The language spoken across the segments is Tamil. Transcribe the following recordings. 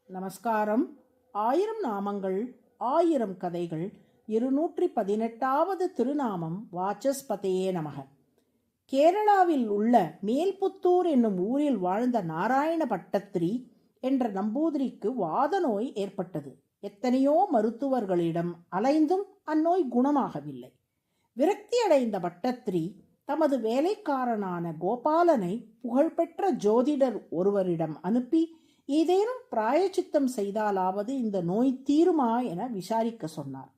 நமஸ்காரம். 1000 நாமங்கள் 1000 கதைகள் 218வது திருநாமம் வாசஸ்பதியே நமக. கேரளாவில் உள்ள மேல்புத்தூர் என்னும் ஊரில் வாழ்ந்த நாராயண பட்டத்திரி என்ற நம்பூதிரிக்கு வாத நோய் ஏற்பட்டது. எத்தனையோ மருத்துவர்களிடம் அலைந்தும் அந்நோய் குணமாகவில்லை. விரக்தியடைந்த பட்டத்திரி தமது வேலைக்காரனான கோபாலனை புகழ்பெற்ற ஜோதிடர் ஒருவரிடம் அனுப்பி ஏதேனும் பிராயச்சித்தம் செய்தாலாவது இந்த நோய் தீருமா என விசாரிக்க சொன்னார்.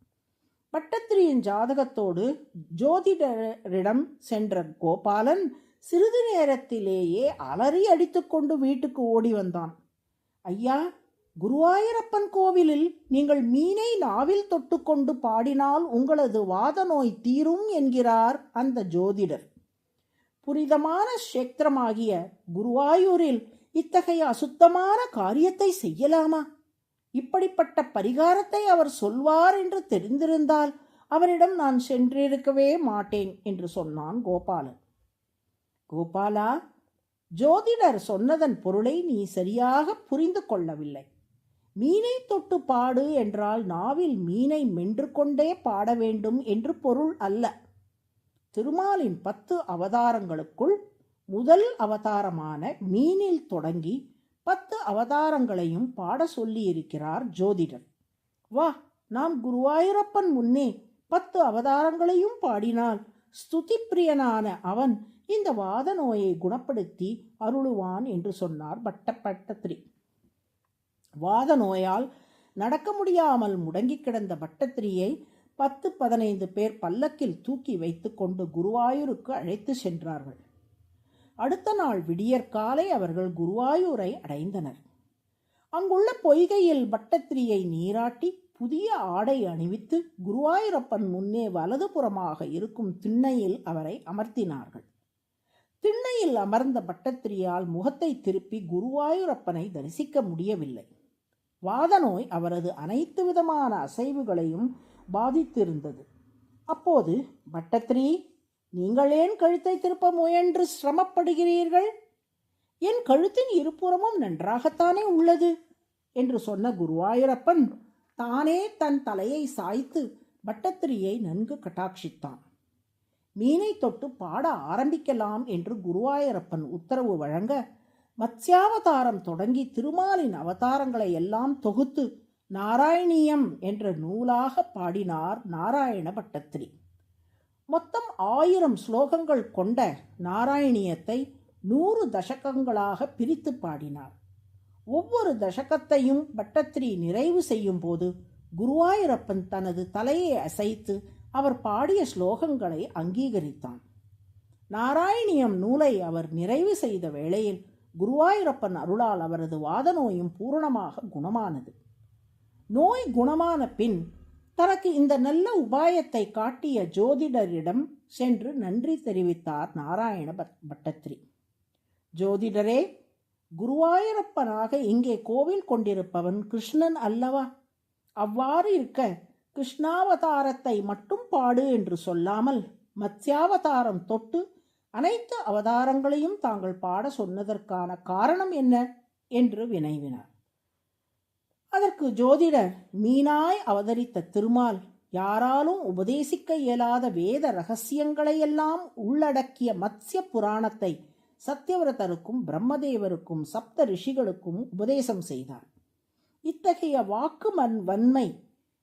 பட்டத்திரியின் ஜாதகத்தோடு ஜோதிடரிடம் சென்ற கோபாலன் சிறிது நேரத்திலேயே அலறி அடித்துக்கொண்டு வீட்டுக்கு ஓடி வந்தான். ஐயா, குருவாயூரப்பன் கோவிலில் நீங்கள் மீனை நாவில் தொட்டுக்கொண்டு பாடினால் உங்களது வாத நோய் தீரும் என்கிறார் அந்த ஜோதிடர். புனிதமான க்ஷேத்திரமாகிய குருவாயூரில் இத்தகைய அசுத்தமான காரியத்தை செய்யலாமா? இப்படிப்பட்ட பரிகாரத்தை அவர் சொல்வார் என்று தெரிந்திருந்தால் அவரிடம் நான் சென்றிருக்கவே மாட்டேன் என்று சொன்னான் கோபாலன். கோபாலா, ஜோதிடர் சொன்னதன் பொருளை நீ சரியாக புரிந்து கொள்ளவில்லை. மீனை தொட்டு பாடு என்றால் நாவில் மீனை மென்று கொண்டே பாட வேண்டும் என்று பொருள் அல்ல. திருமாலின் 10 அவதாரங்களுக்குள் முதல் அவதாரமான மீனில் தொடங்கி 10 அவதாரங்களையும் பாட சொல்லியிருக்கிறார் ஜோதிடர். வா, நாம் குருவாயூரப்பன் முன்னே 10 அவதாரங்களையும் பாடினால் ஸ்துதி பிரியனான அவன் இந்த வாத நோயை குணப்படுத்தி அருளுவான் என்று சொன்னார் பட்டத்திரி. வாத நோயால் நடக்க முடியாமல் முடங்கி கிடந்த பட்டத்திரியை 10-15 பேர் பல்லக்கில் தூக்கி வைத்து கொண்டு குருவாயூருக்கு அழைத்து சென்றார்கள். அடுத்த நாள் விடியற்காலை அவர்கள் குருவாயூரை அடைந்தனர். அங்குள்ள பொய்கையில் பட்டத்திரியை நீராட்டி புதிய ஆடை அணிவித்து குருவாயூரப்பன் முன்னே வலதுபுறமாக இருக்கும் திண்ணையில் அவரை அமர்த்தினார்கள். திண்ணையில் அமர்ந்த பட்டத்திரியால் முகத்தை திருப்பி குருவாயூரப்பனை தரிசிக்க முடியவில்லை. வாத நோய் அவரது அனைத்து விதமான அசைவுகளையும் பாதித்திருந்தது. அப்போது பட்டத்திரி, நீங்கள் ஏன் கழுத்தை திருப்ப முயன்று சிரமப்படுகிறீர்கள்? என் கழுத்தின் இருபுறமும் நன்றாகத்தானே உள்ளது என்று சொன்ன குருவாயூரப்பன் தானே தன் தலையை சாய்த்து பட்டத்திரியை நன்கு கட்டாட்சித்தான். மீனை தொட்டு பாட ஆரம்பிக்கலாம் என்று குருவாயூரப்பன் உத்தரவு வழங்க மத்ஸ்யாவதாரம் தொடங்கி திருமாலின் அவதாரங்களை எல்லாம் தொகுத்து நாராயணியம் என்ற நூலாக பாடினார் நாராயண பட்டத்திரி. மொத்தம் 1000 ஸ்லோகங்கள் கொண்ட நாராயணியத்தை 100 தசகங்களாக பிரித்து பாடினார். ஒவ்வொரு தசகத்தையும் பட்டத்திரி நிறைவு செய்யும் போது குருவாயூரப்பன் தனது தலையை அசைத்து அவர் பாடிய ஸ்லோகங்களை அங்கீகரித்தான். நாராயணியம் நூலை அவர் நிறைவு செய்த வேளையில் குருவாயூரப்பன் அருளால் அவரது வாத நோயும் பூரணமாக குணமானது. நோய் குணமான பின் தனக்கு இந்த நல்ல உபாயத்தை காட்டிய ஜோதிடரிடம் சென்று நன்றி தெரிவித்தார் நாராயண பட்டத்திரி. ஜோதிடரே, குருவாயூரப்பனாக இங்கே கோவில் கொண்டிருப்பவன் கிருஷ்ணன் அல்லவா? அவ்வாறு இருக்க கிருஷ்ணாவதாரத்தை மட்டும் பாடு என்று சொல்லாமல் மத்ஸ்யாவதாரம் தொட்டு அனைத்து அவதாரங்களையும் தாங்கள் பாட சொன்னதற்கான காரணம் என்ன என்று வினவினார். அதற்கு ஜோதிடர், மீனாய் அவதரித்த திருமால் யாராலும் உபதேசிக்க இயலாத வேத ரகசியங்களையெல்லாம் உள்ளடக்கிய மத்ஸ்ய புராணத்தை சத்யவிரதருக்கும் பிரம்மதேவருக்கும் சப்த ரிஷிகளுக்கும் உபதேசம் செய்தார். இத்தகைய வாக்கு வன்மை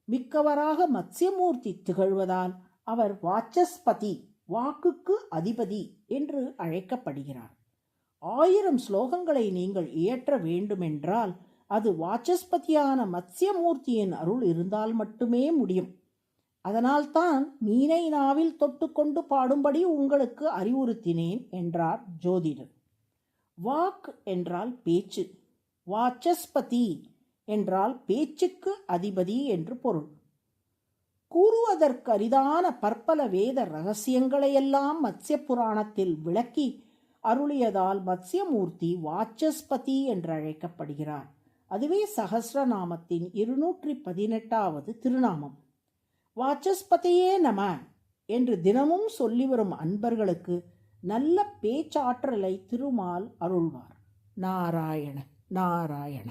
மிக்கவராக மத்ஸ்யமூர்த்தி திகழ்வதால் அவர் வாசஸ்பதி, வாக்குக்கு அதிபதி என்று அழைக்கப்படுகிறார். 1000 ஸ்லோகங்களை நீங்கள் இயற்ற வேண்டுமென்றால் அது வாசஸ்பதியான மத்ஸ்யமூர்த்தியின் அருள் இருந்தால் மட்டுமே முடியும். அதனால்தான் மீனை நாவில் தொட்டுக்கொண்டு பாடும்படி உங்களுக்கு அறிவுறுத்தினேன் என்றார் ஜோதிடர். வாக் என்றால் பேச்சு, வாசஸ்பதி என்றால் பேச்சுக்கு அதிபதி என்று பொருள். கூறுவதற்கரிதான பற்பல வேத ரகசியங்களையெல்லாம் மத்ஸ்ய புராணத்தில் விளக்கி அருளியதால் மத்ஸ்யமூர்த்தி வாசஸ்பதி என்று அழைக்கப்படுகிறார். அதுவே சஹஸ்ரநாமத்தின் 218வது திருநாமம். வாசஸ்பதியே நம என்று தினமும் சொல்லி வரும் அன்பர்களுக்கு நல்ல பேச்சாற்றலை திருமால் அருள்வார். நாராயண நாராயண.